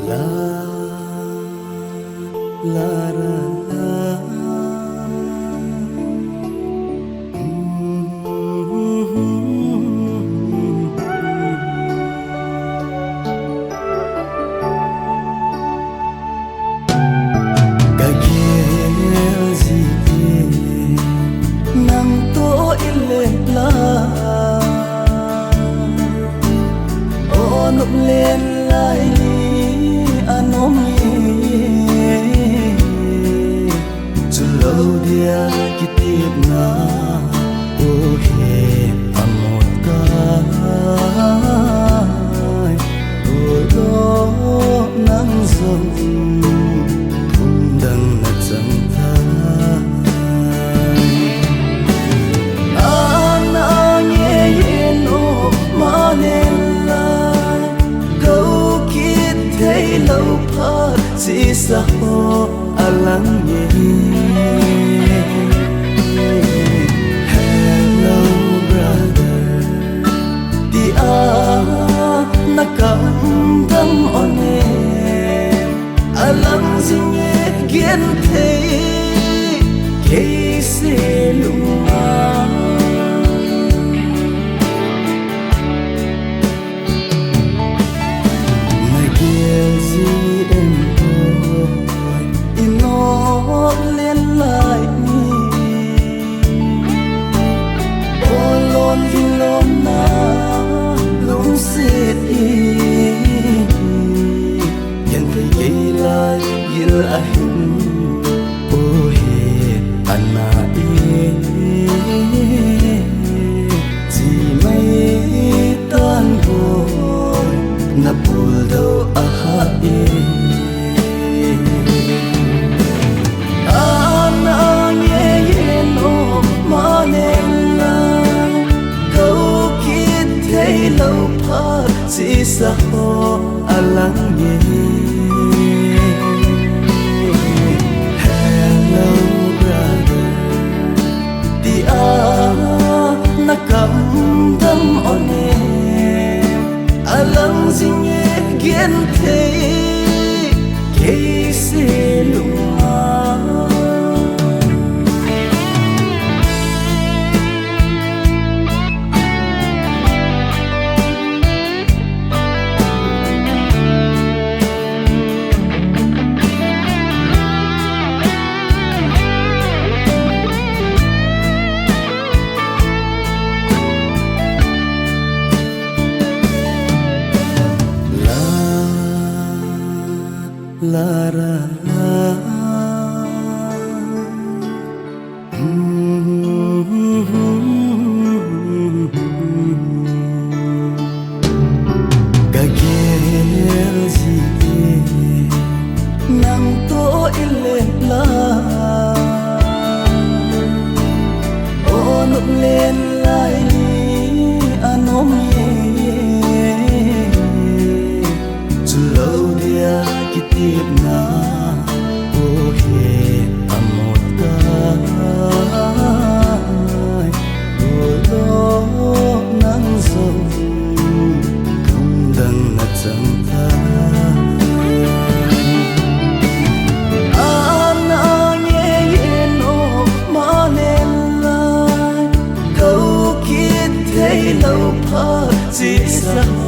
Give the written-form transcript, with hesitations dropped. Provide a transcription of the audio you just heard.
La la la la. Nộp lên lại anh ôm cho lâu dia khi tiếp na ô he một cái ô đó nắng dần cũng đang nát dần thay anh nghe nó mà nên lâu phật chỉ sao alang ye hello brother di nakam dam one alang zinge gen the ke se luma ahim ohe anna chỉ mấy tan hồi na pul đâu aha anna nghe nó mà nên là câuคิดthấy lâu phật chỉ sao alang nghe nakam dam one alang zinge gen the ke se luma la la la. Kagel si nang to ilela onop lên lại anom tiếp na ô he một cái ô đó nắng dần không đang nát dần thay anh nghe nó mà nên lại câuคิดthấy lâu phật chỉ sao